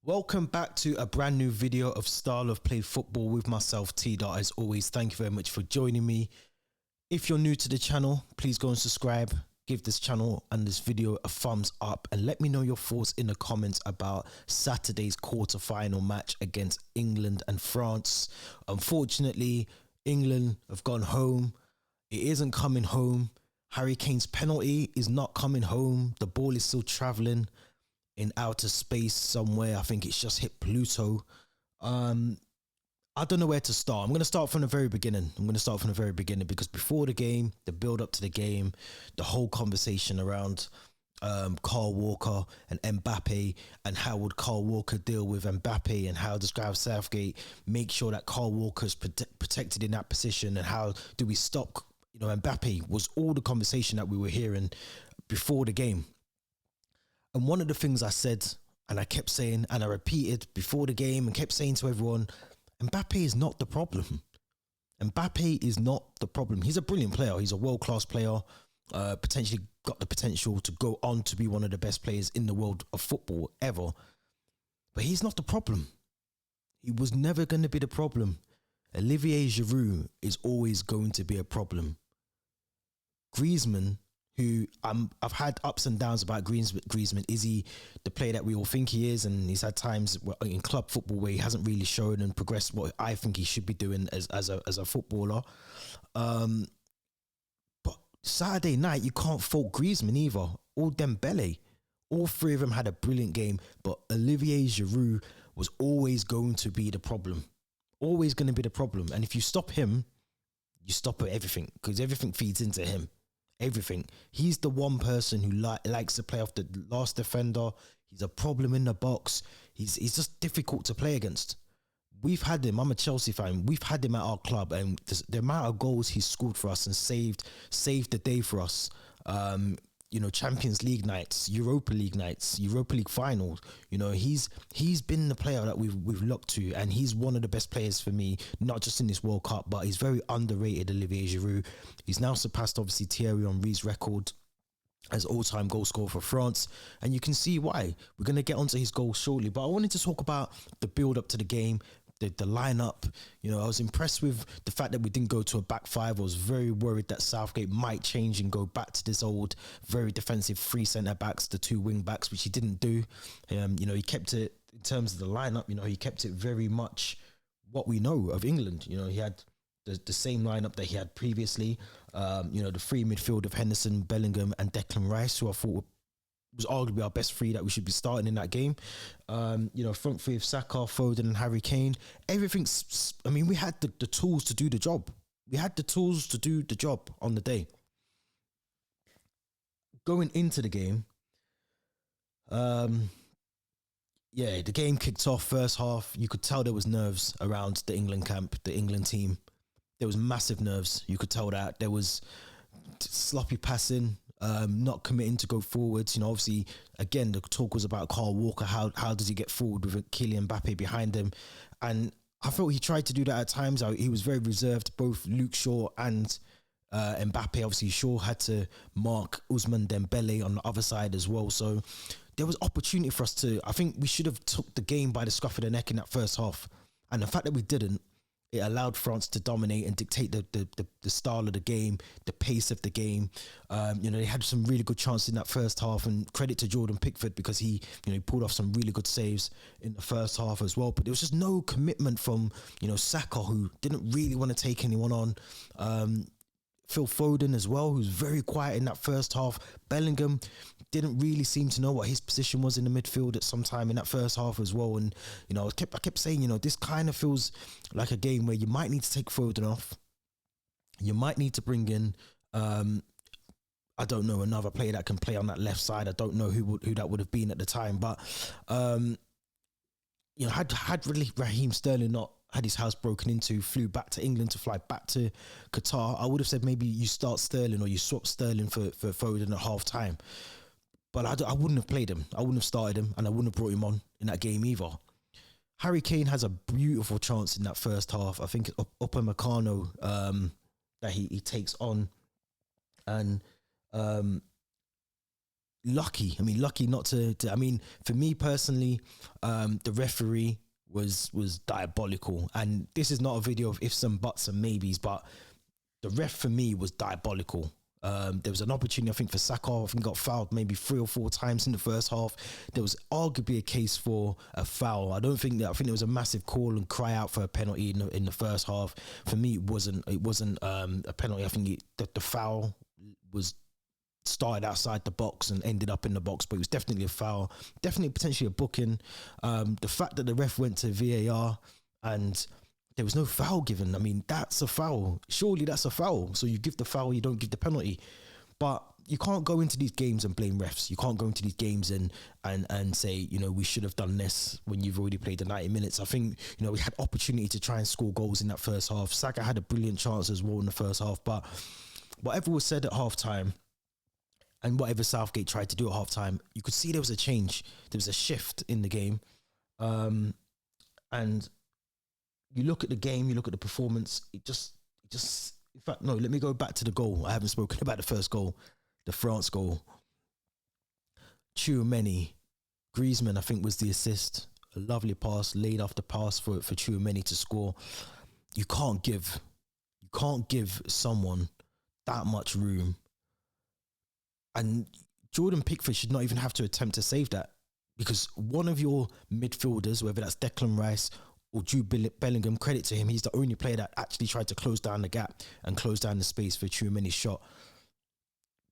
Welcome back to a brand new video of Style of Play Football with myself, T. As always, thank you very much for joining me. If you're new to the channel, please go and subscribe. Give this channel and this video a thumbs up and let me know your thoughts in the comments about Saturday's quarter-final match against England and France. Unfortunately, England have gone home. It isn't coming home. Harry Kane's penalty is not coming home. The ball is still traveling in outer space somewhere. I think it's just hit Pluto. I don't know where to start. I'm going to start from the very beginning. Because before the game, the build up to the game, the whole conversation around Kyle Walker and Mbappe, and how would Kyle Walker deal with Mbappe, and how does Gareth Southgate make sure that Kyle Walker is protected in that position, and how do we stop Mbappe, was all the conversation that we were hearing before the game. And one of the things I said, and I kept saying, and I repeated before the game and kept saying to everyone, Mbappe is not the problem. Mbappe is not the problem. He's a brilliant player. He's a world-class player, potentially got the potential to go on to be one of the best players in the world of football ever. But he's not the problem. He was never going to be the problem. Olivier Giroud is always going to be a problem. Griezmann, who I've had ups and downs about Griezmann. Is he the player that we all think he is? And he's had times in club football where he hasn't really shown and progressed what I think he should be doing as a footballer. But Saturday night, you can't fault Griezmann either, or Dembele. All three of them had a brilliant game, but Olivier Giroud was always going to be the problem. Always going to be the problem. And if you stop him, you stop everything, because everything feeds into him. Everything. He's the one person who likes to play off the last defender. He's a problem in the box. He's just difficult to play against. We've had him. I'm a Chelsea fan. We've had him at our club, and the amount of goals he's scored for us and saved the day for us. Champions League nights, Europa League nights, Europa League finals. He's been the player that we've looked to, and he's one of the best players for me, not just in this World Cup, but he's very underrated. Olivier Giroud. He's now surpassed obviously Thierry Henry's record as all-time goal scorer for France, and you can see why. We're going to get onto his goal shortly, but I wanted to talk about the build-up to the game. The lineup, I was impressed with the fact that we didn't go to a back five. I was very worried that Southgate might change and go back to this old, very defensive three centre backs, the two wing backs, which he didn't do. He kept it in terms of the lineup. He kept it very much what we know of England. He had the same lineup that he had previously. The free midfield of Henderson, Bellingham, and Declan Rice, who I thought was arguably our best three that we should be starting in that game. Front three of Saka, Foden, and Harry Kane. Everything's, we had the tools to do the job. We had the tools to do the job on the day. Going into the game, the game kicked off. First half, you could tell there was nerves around the England camp, the England team. There was massive nerves. You could tell that. There was sloppy passing, not committing to go forwards. Obviously, again, the talk was about Kyle Walker. How does he get forward with Kylian Mbappe behind him? And I felt he tried to do that at times. He was very reserved, both Luke Shaw and Mbappe. Obviously, Shaw had to mark Ousmane Dembele on the other side as well. So there was opportunity for us to, I think we should have took the game by the scruff of the neck in that first half. And the fact that we didn't, it allowed France to dominate and dictate the style of the game, the pace of the game. They had some really good chances in that first half, and credit to Jordan Pickford because he pulled off some really good saves in the first half as well. But there was just no commitment from Saka, who didn't really want to take anyone on. Phil Foden as well, who's very quiet in that first half. Bellingham didn't really seem to know what his position was in the midfield at some time in that first half as well. And I kept saying, this kind of feels like a game where you might need to take Foden off. You might need to bring in, I don't know, another player that can play on that left side. I don't know who that would have been at the time, but had really Raheem Sterling not had his house broken into, flew back to England to fly back to Qatar, I would have said maybe you start Sterling or you swap Sterling for Foden at half time. But I wouldn't have played him. I wouldn't have started him, and I wouldn't have brought him on in that game either. Harry Kane has a beautiful chance in that first half. I think Upamecano that he takes on, and lucky. I mean, lucky not to I mean, for me personally, the referee was diabolical. And this is not a video of ifs and buts and maybes, but the ref for me was diabolical. There was an opportunity, I think, for Saka. I think got fouled maybe 3 or 4 times in the first half. There was arguably a case for a foul. I think there was a massive call and cry out for a penalty in the first half. For me, it wasn't a penalty. I think the foul was started outside the box and ended up in the box, but it was definitely a foul, definitely potentially a booking. The fact that the ref went to VAR and there was no foul given, I mean, that's a foul. Surely that's a foul. So you give the foul, you don't give the penalty. But you can't go into these games and blame refs. You can't go into these games and say, you know, we should have done this when you've already played the 90 minutes. I think, you know, we had opportunity to try and score goals in that first half. Saka had a brilliant chance as well in the first half. But whatever was said at halftime, and whatever Southgate tried to do at halftime, you could see there was a change. There was a shift in the game. And you look at the game, you look at the performance, it just, in fact, no, let me go back to the goal. I haven't spoken about the first goal, the France goal. Tchouaméni, Griezmann, I think, was the assist. A lovely pass, laid after pass for Tchouaméni to score. You can't give someone that much room. And Jordan Pickford should not even have to attempt to save that, because one of your midfielders, whether that's Declan Rice or Jude Bellingham, credit to him, he's the only player that actually tried to close down the gap and close down the space for Tchouaméni's shot.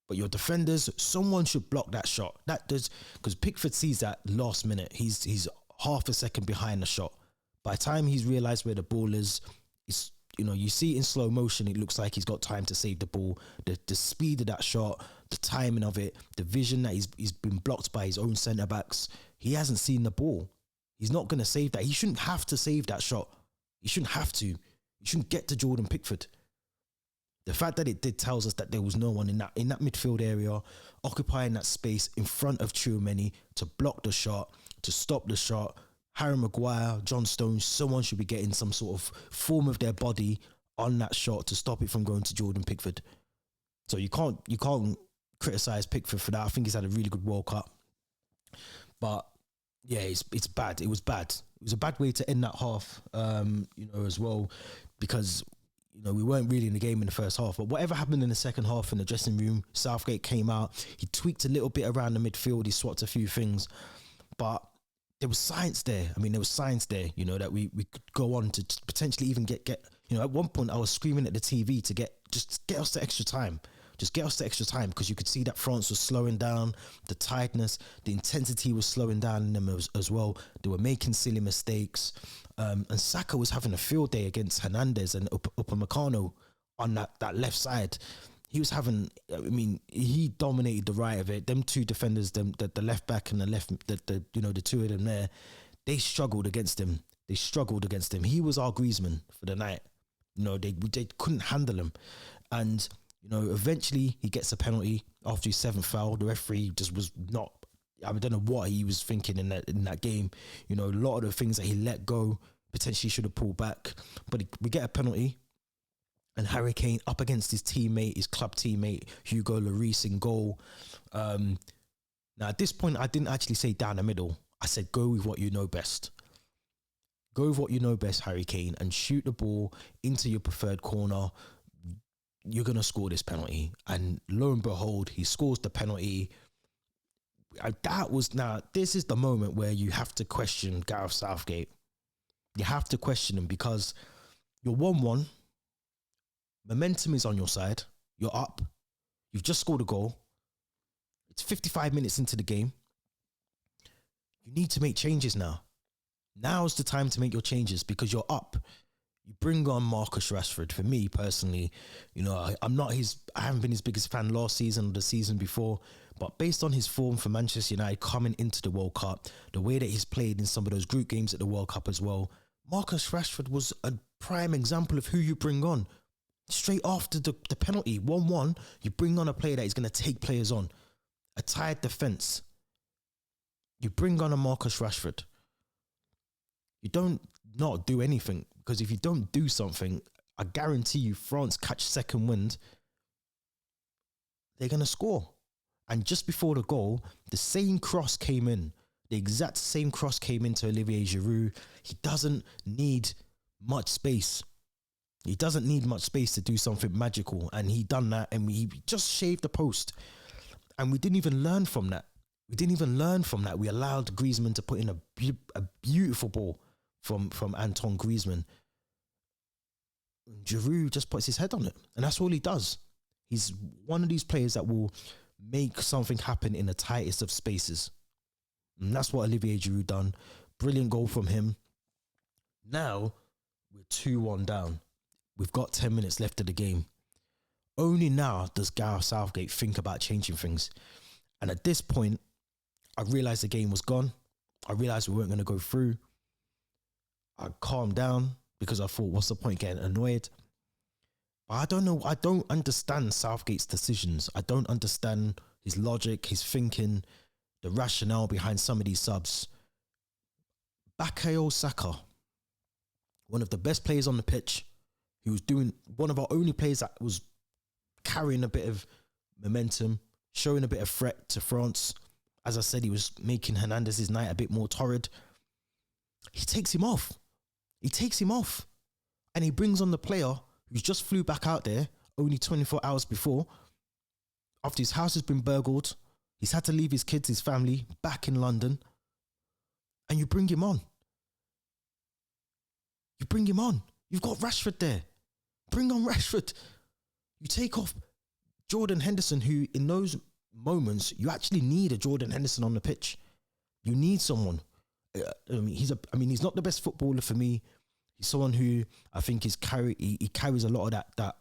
But your defenders, someone should block that shot. That does, because Pickford sees that last minute. He's half a second behind the shot. By the time he's realised where the ball is, it's, you know, you see it in slow motion, it looks like he's got time to save the ball. The speed of that shot, the timing of it, the vision that he's been blocked by his own centre-backs. He hasn't seen the ball. He's not going to save that. He shouldn't have to save that shot. He shouldn't have to. He shouldn't get to Jordan Pickford. The fact that it did tells us that there was no one in that midfield area occupying that space in front of Tchouaméni to block the shot, to stop the shot. Harry Maguire, John Stones, someone should be getting some sort of form of their body on that shot to stop it from going to Jordan Pickford. So you can't criticize Pickford for that. I think he's had a really good World Cup. But yeah, it's bad. It was bad. It was a bad way to end that half, you know, as well, because, you know, we weren't really in the game in the first half. But whatever happened in the second half in the dressing room, Southgate came out, he tweaked a little bit around the midfield, he swapped a few things, but there was science there. I mean, there was science there, you know, that we could go on to potentially even get, you know, at one point I was screaming at the TV to get us the extra time. Just get us the extra time, because you could see that France was slowing down, the tiredness, the intensity was slowing down in them as well. They were making silly mistakes. And Saka was having a field day against Hernandez and Upamecano on that left side. He was having, I mean, he dominated the right of it. Them two defenders, the left back and the two of them there, they struggled against him. He was our Griezmann for the night. You know, they couldn't handle him. And, you know, eventually he gets a penalty after his 7th foul. The referee just was not, I don't know what he was thinking in that game. You know, a lot of the things that he let go, potentially should have pulled back. But we get a penalty. And Harry Kane up against his teammate, his club teammate, Hugo Lloris in goal. Now, at this point, I didn't actually say down the middle. I said, go with what you know best. Go with what you know best, Harry Kane, and shoot the ball into your preferred corner. You're going to score this penalty. And lo and behold, he scores the penalty. This is the moment where you have to question Gareth Southgate. You have to question him, because you're 1-1. Momentum is on your side. You're up. You've just scored a goal. It's 55 minutes into the game. You need to make changes now. Now's the time to make your changes, because you're up. You bring on Marcus Rashford. For me personally, you know, I haven't been his biggest fan last season or the season before, but based on his form for Manchester United coming into the World Cup, the way that he's played in some of those group games at the World Cup as well, Marcus Rashford was a prime example of who you bring on. Straight after the penalty, 1-1, you bring on a player that is going to take players on. A tired defence. You bring on a Marcus Rashford. You don't not do anything, because if you don't do something, I guarantee you France catch second wind, they're going to score. And just before the goal, the same cross came in. The exact same cross came into Olivier Giroud. He doesn't need much space. He doesn't need much space to do something magical. And he done that, and he just shaved the post. And we didn't even learn from that. We allowed Griezmann to put in a beautiful ball from Antoine Griezmann. Giroud just puts his head on it. And that's all he does. He's one of these players that will make something happen in the tightest of spaces. And that's what Olivier Giroud done. Brilliant goal from him. Now, we're 2-1 down. We've got 10 minutes left of the game. Only now does Gareth Southgate think about changing things. And at this point, I realised the game was gone. I realised we weren't going to go through. I calmed down because I thought, what's the point getting annoyed? But I don't know. I don't understand Southgate's decisions. I don't understand his logic, his thinking, the rationale behind some of these subs. Bukayo Saka, one of the best players on the pitch. He was doing one of our only players that was carrying a bit of momentum, showing a bit of threat to France. As I said, he was making Hernandez's night a bit more torrid. He takes him off. And he brings on the player who's just flew back out there only 24 hours before. After his house has been burgled, he's had to leave his kids, his family, back in London. And you bring him on. You've got Rashford there. Bring on Rashford. You take off Jordan Henderson, who in those moments, you actually need a Jordan Henderson on the pitch. You need someone. He's not the best footballer for me. He's someone who I think he carries a lot of that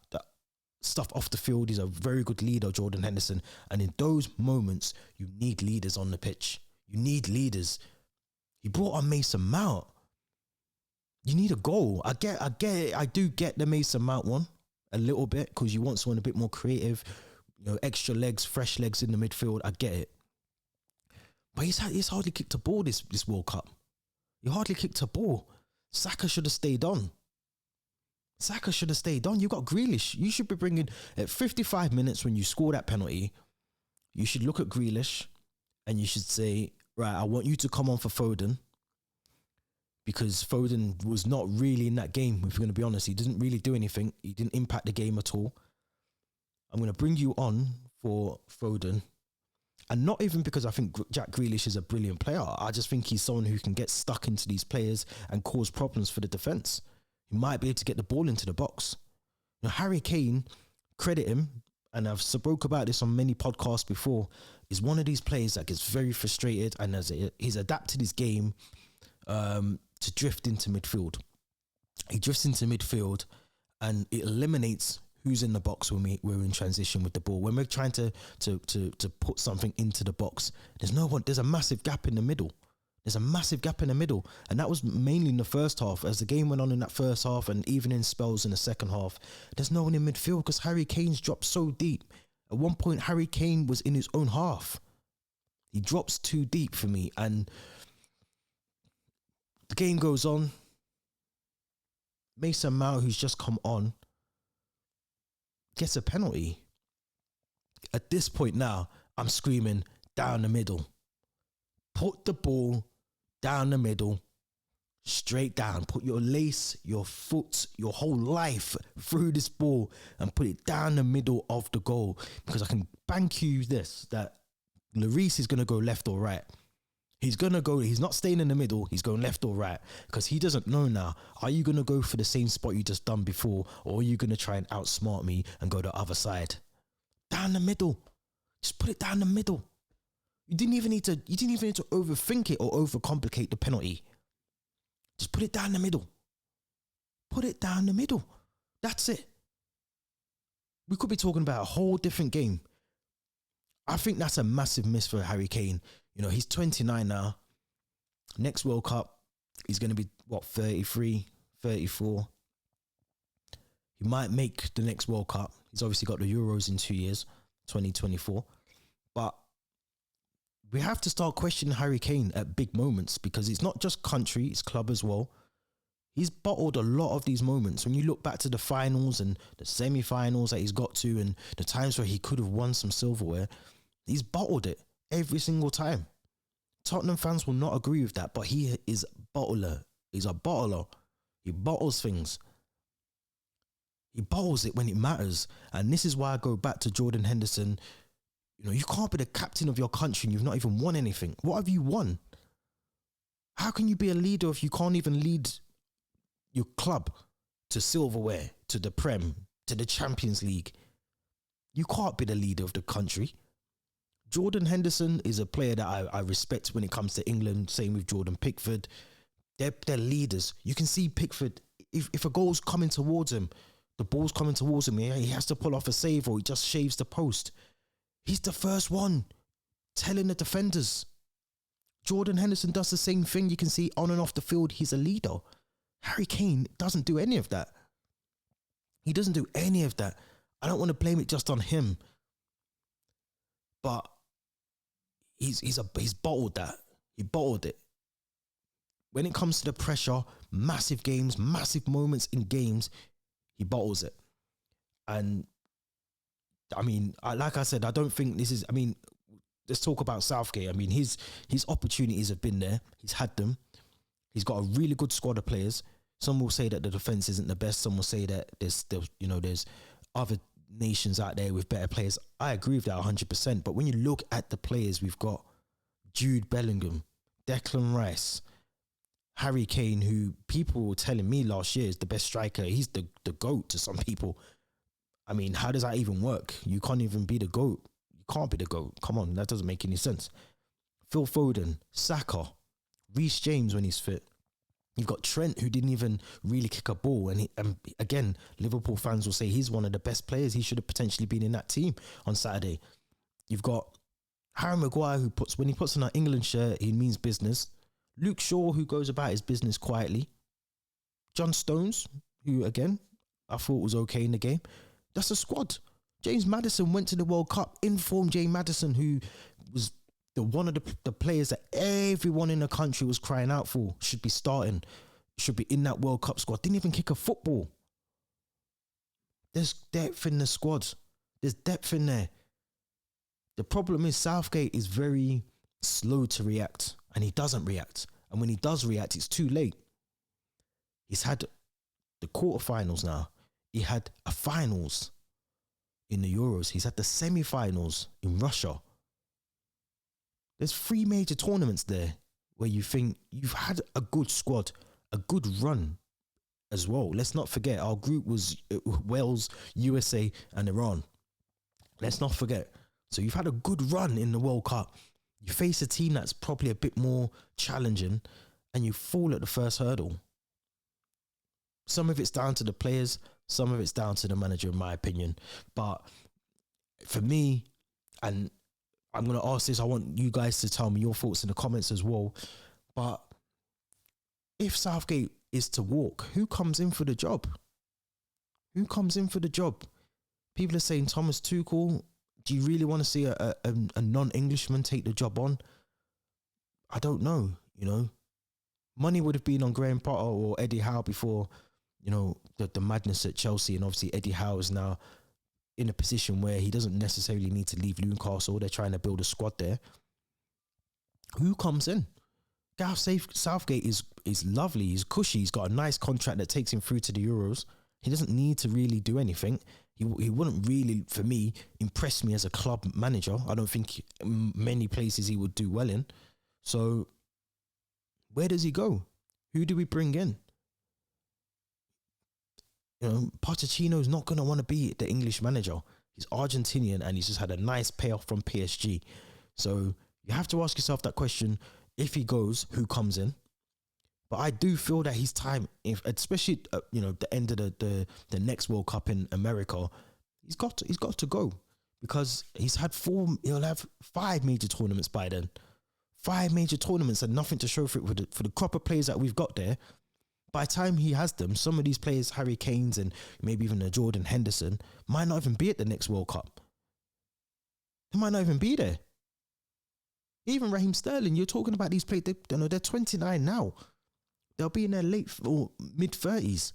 stuff off the field. He's a very good leader, Jordan Henderson. And in those moments, you need leaders on the pitch. You need leaders. He brought on Mason Mount. You need a goal. I get it. I do get the Mason Mount one a little bit because you want someone a bit more creative, extra legs, fresh legs in the midfield. I get it. But he's hardly kicked a ball this World Cup. He hardly kicked a ball. Saka should have stayed on. You got Grealish. You should be bringing, at 55 minutes when you score that penalty, you should look at Grealish and you should say, right, I want you to come on for Foden, because Foden was not really in that game, if we're going to be honest. He didn't really do anything. He didn't impact the game at all. I'm going to bring you on for Foden. And not even because I think Jack Grealish is a brilliant player. I just think he's someone who can get stuck into these players and cause problems for the defence. He might be able to get the ball into the box. Harry Kane, credit him, and I've spoke about this on many podcasts before, is one of these players that gets very frustrated, and he's adapted his game to drift into midfield. He drifts into midfield and it eliminates who's in the box when we're in transition with the ball. When we're trying to put something into the box, there's a massive gap in the middle. And that was mainly in the first half. As the game went on in that first half and even in spells in the second half, there's no one in midfield because Harry Kane's dropped so deep. At one point, Harry Kane was in his own half. He drops too deep for me, and the game goes on. Mason Mount, who's just come on, gets a penalty. At this point now, I'm screaming, down the middle. Put the ball down the middle, straight down. Put your lace, your foot, your whole life through this ball and put it down the middle of the goal. Because I can bank you this, that Lloris is going to go left or right. He's not staying in the middle, he's going left or right. Because he doesn't know now, are you going to go for the same spot you just done before, or are you going to try and outsmart me and go the other side? Down the middle. Just put it down the middle. You didn't even need to overthink it or overcomplicate the penalty. Just put it down the middle. That's it. We could be talking about a whole different game. I think that's a massive miss for Harry Kane. He's 29 now. Next World Cup, he's going to be, 33, 34. He might make the next World Cup. He's obviously got the Euros in 2 years, 2024. But we have to start questioning Harry Kane at big moments, because it's not just country, it's club as well. He's bottled a lot of these moments. When you look back to the finals and the semi-finals that he's got to, and the times where he could have won some silverware, He's bottled it every single time. Tottenham fans will not agree with that, but he is a bottler. He's a bottler. He bottles things. He bottles it when it matters. And this is why I go back to Jordan Henderson. You know, you can't be the captain of your country and you've not even won anything. What have you won? How can you be a leader if you can't even lead your club to silverware, to the Prem, to the Champions League? You can't be the leader of the country. Jordan Henderson is a player that I respect when it comes to England. Same with Jordan Pickford. They're leaders. You can see Pickford, if a goal's coming towards him, the ball's coming towards him, he has to pull off a save or he just shaves the post. He's the first one telling the defenders. Jordan Henderson does the same thing. You can see on and off the field, he's a leader. Harry Kane doesn't do any of that. He doesn't do any of that. I don't want to blame it just on him. But he's bottled that. He bottled it. When it comes to the pressure, massive games, massive moments in games, he bottles it. And I mean, like I said, I don't think this is, I mean, let's talk about Southgate. I mean, his opportunities have been there. He's had them. He's got a really good squad of players. Some will say that the defense isn't the best. Some will say that there's other nations out there with better players. I agree with that 100%. But when you look at the players we've got, Jude Bellingham, Declan Rice, Harry Kane, who people were telling me last year is the best striker. He's the GOAT to some people. I mean, how does that even work? You can't even be the GOAT. You can't be the GOAT. Come on, that doesn't make any sense. Phil Foden, Saka, Reece James when he's fit. You've got Trent, who didn't even really kick a ball. And again, Liverpool fans will say he's one of the best players. He should have potentially been in that team on Saturday. You've got Harry Maguire, who when he puts on an England shirt, he means business. Luke Shaw, who goes about his business quietly. John Stones, who again, I thought was okay in the game. That's a squad. James Maddison went to the World Cup. Informed James Maddison, who was one of the players that everyone in the country was crying out for, should be starting, should be in that World Cup squad. Didn't even kick a football. There's depth in the squad. There's depth in there. The problem is Southgate is very slow to react, and he doesn't react. And when he does react, it's too late. He's had the quarterfinals now. He had a finals in the Euros. He's had the semi-finals in Russia. There's 3 major tournaments there where you think you've had a good squad, a good run as well. Let's not forget our group was Wales, USA and Iran. Let's not forget. So you've had a good run in the World Cup. You face a team that's probably a bit more challenging and you fall at the first hurdle. Some of it's down to the players, some of it's down to the manager, in my opinion. But for me, and I'm going to ask this, I want you guys to tell me your thoughts in the comments as well. But if Southgate is to walk, who comes in for the job? Who comes in for the job? People are saying Thomas Tuchel. Do you really want to see a non-Englishman take the job on? I don't know, you know. Money would have been on Graham Potter or Eddie Howe before, you know, the madness at Chelsea. And obviously Eddie Howe is now in a position where he doesn't necessarily need to leave Newcastle. They're trying to build a squad there. Who comes in? Gareth Southgate is lovely. He's cushy. He's got a nice contract that takes him through to the Euros. He doesn't need to really do anything. He wouldn't really, for me, impress me as a club manager. I don't think many places he would do well in. So where does he go? Who do we bring in? You know, Pochettino's not going to want to be the English manager. He's Argentinian and he's just had a nice payoff from PSG. So you have to ask yourself that question. If he goes, who comes in? But I do feel that his time, especially you know, the end of the next World Cup in America, he's got to go, because he's had he'll have 5 major tournaments by then. 5 major tournaments and nothing to show for it. For the crop of players that we've got there, by the time he has them, some of these players, Harry Kane's and maybe even a Jordan Henderson, might not even be at the next World Cup. They might not even be there. Even Raheem Sterling, you're talking about these players, they're 29 now. They'll be in their late or mid-30s.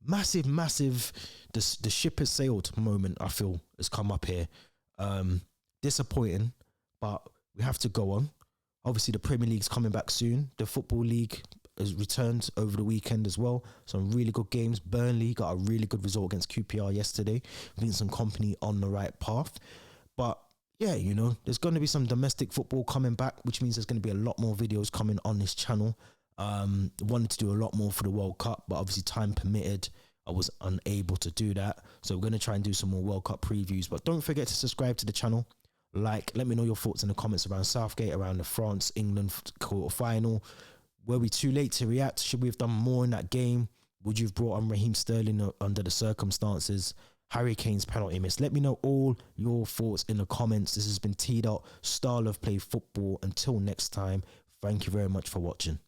Massive, the ship has sailed moment, I feel, has come up here. Disappointing, but we have to go on. Obviously, the Premier League's coming back soon. The Football League has returned over the weekend as well. Some really good games. Burnley got a really good result against QPR yesterday. Vincent Kompany on the right path. But yeah, you know, there's going to be some domestic football coming back, which means there's going to be a lot more videos coming on this channel. Wanted to do a lot more for the World Cup, but obviously time permitted, I was unable to do that. So we're going to try and do some more World Cup previews. But don't forget to subscribe to the channel. Let me know your thoughts in the comments around Southgate, around the France-England quarter-final. Were we too late to react? Should we have done more in that game? Would you have brought on Raheem Sterling under the circumstances? Harry Kane's penalty miss. Let me know all your thoughts in the comments. This has been T. Style of Play Football. Until next time, thank you very much for watching.